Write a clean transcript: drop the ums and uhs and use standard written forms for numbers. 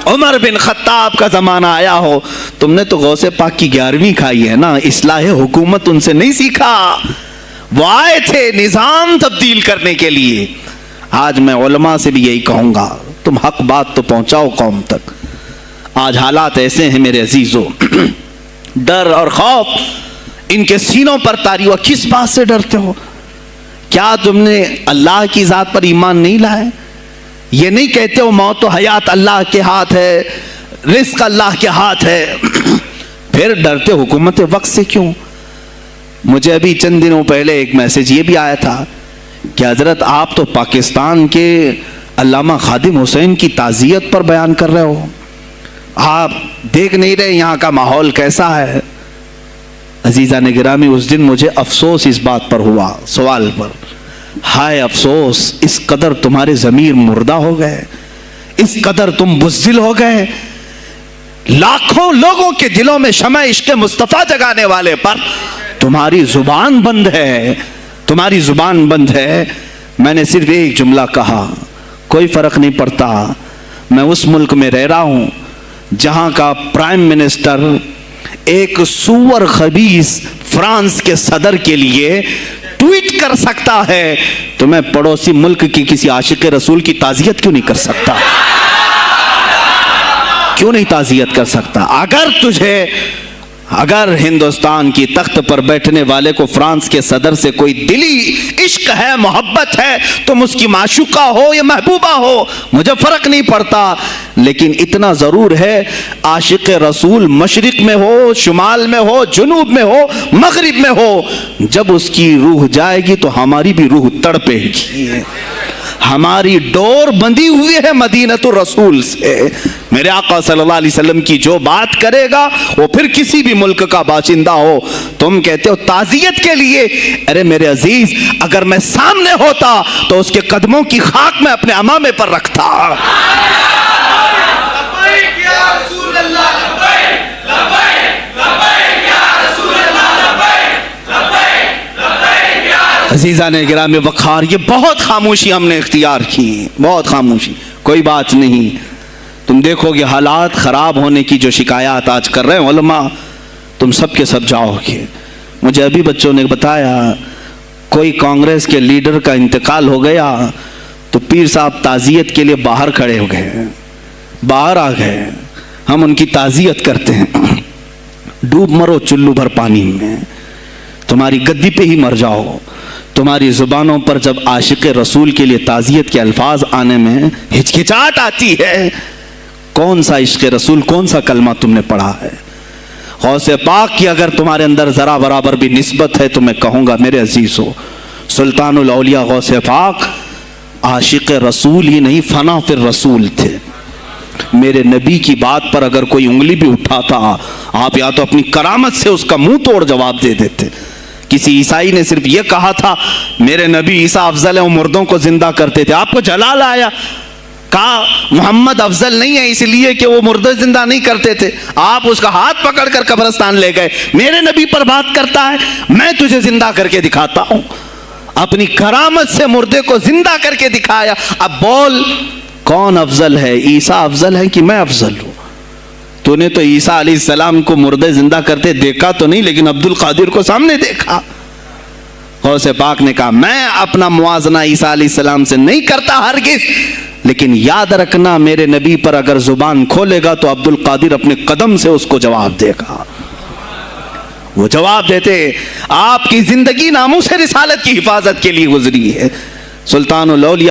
عمر بن خطاب کا زمانہ آیا ہو، تم نے تو غوث پاک کی 11ویں کھائی ہے نا، اصلاح حکومت ان سے نہیں سیکھا، وہ آئے تھے نظام تبدیل کرنے کے لیے۔ آج میں علماء سے بھی یہی کہوں گا، تم حق بات تو پہنچاؤ قوم تک۔ آج حالات ایسے ہیں میرے عزیزو، ڈر اور خوف ان کے سینوں پر طاری ہوا۔ کس بات سے ڈرتے ہو؟ کیا تم نے اللہ کی ذات پر ایمان نہیں لائے؟ یہ نہیں کہتے ہو موت و حیات اللہ کے ہاتھ ہے، رزق اللہ کے ہاتھ ہے، پھر ڈرتے حکومت وقت سے کیوں؟ مجھے ابھی چند دنوں پہلے ایک میسج یہ بھی آیا تھا کہ حضرت آپ تو پاکستان کے علامہ خادم حسین کی تعزیت پر بیان کر رہے ہو، آپ دیکھ نہیں رہے یہاں کا ماحول کیسا ہے؟ عزیزان گرامی، اس دن مجھے افسوس اس بات پر ہوا، سوال پر، ہائے افسوس، اس قدر تمہارے ضمیر مردہ ہو گئے، اس قدر تم بزدل ہو گئے، لاکھوں لوگوں کے دلوں میں شمع عشق مصطفیٰ جگانے والے پر تمہاری زبان بند ہے، تمہاری زبان بند ہے۔ میں نے صرف ایک جملہ کہا، کوئی فرق نہیں پڑتا، میں اس ملک میں رہ رہا ہوں جہاں کا پرائم منسٹر ایک سور خبیث فرانس کے صدر کے لیے ٹویٹ کر سکتا ہے، تو میں پڑوسی ملک کی کسی عاشق رسول کی تعزیت کیوں نہیں کر سکتا؟ کیوں نہیں تعزیت کر سکتا؟ اگر ہندوستان کی تخت پر بیٹھنے والے کو فرانس کے صدر سے کوئی دلی عشق ہے، محبت ہے، تم اس کی معشوقہ ہو یا محبوبہ ہو، مجھے فرق نہیں پڑتا، لیکن اتنا ضرور ہے عاشق رسول مشرق میں ہو، شمال میں ہو، جنوب میں ہو، مغرب میں ہو، جب اس کی روح جائے گی تو ہماری بھی روح تڑپے گی۔ ہماری ڈور بندھی ہوئی ہے مدینۃ الرسول سے۔ میرے آقا صلی اللہ علیہ وسلم کی جو بات کرے گا وہ پھر کسی بھی ملک کا باشندہ ہو۔ تم کہتے ہو تعزیت کے لیے، ارے میرے عزیز، اگر میں سامنے ہوتا تو اس کے قدموں کی خاک میں اپنے امامے پر رکھتا۔ عزیزان گرامی وقار، یہ بہت خاموشی ہم نے اختیار کی، بہت خاموشی، کوئی بات نہیں۔ تم دیکھو گے حالات خراب ہونے کی جو شکایات آج کر رہے ہیں علماء، تم سب کے سب جاؤ گے۔ مجھے ابھی بچوں نے بتایا کوئی کانگریس کے لیڈر کا انتقال ہو گیا تو پیر صاحب تعزیت کے لیے باہر کھڑے ہو گئے، باہر آ گئے، ہم ان کی تعزیت کرتے ہیں۔ ڈوب مرو چلو بھر پانی میں، تمہاری گدی پہ ہی مر جاؤ۔ تمہاری زبانوں پر جب عاشق رسول کے لیے تعزیت کے الفاظ آنے میں ہچکچاہٹ آتی ہے، کون سا عشق رسول، کون سا کلمہ تم نے پڑھا ہے؟ غوث پاک کی اگر تمہارے اندر ذرا برابر بھی نسبت ہے تو میں کہوں گا میرے عزیزو، سلطان الاولیاء غوث پاک عاشق رسول ہی نہیں، فنا فی الرسول تھے۔ میرے نبی کی بات پر اگر کوئی انگلی بھی اٹھاتا، آپ یا تو اپنی کرامت سے اس کا منہ توڑ جواب دے دیتے۔ کسی عیسائی نے صرف یہ کہا تھا میرے نبی عیسیٰ افضل ہے، وہ مردوں کو زندہ کرتے تھے، آپ کو جلال آیا، کہا محمد افضل نہیں ہے اس لیے کہ وہ مردے زندہ نہیں کرتے تھے، آپ اس کا ہاتھ پکڑ کر قبرستان لے گئے۔ میرے نبی پر بات کرتا ہے، میں تجھے زندہ کر کے دکھاتا ہوں۔ اپنی کرامت سے مردے کو زندہ کر کے دکھایا۔ اب بول کون افضل ہے، عیسیٰ افضل ہے کہ میں افضل ہوں؟ تو نے تو عیسیٰ علیہ السلام کو مردے زندہ کرتے دیکھا تو نہیں، لیکن عبد القادر کو سامنے دیکھا۔ غوث پاک نے کہا میں اپنا موازنہ عیسیٰ علیہ السلام سے نہیں کرتا ہرگز، لیکن یاد رکھنا میرے نبی پر اگر زبان کھولے گا تو عبد القادر اپنے قدم سے اس کو جواب دے گا۔ وہ جواب دیتے، آپ کی زندگی ناموس رسالت کی حفاظت کے لیے گزری ہے۔ سلطان الاولیاء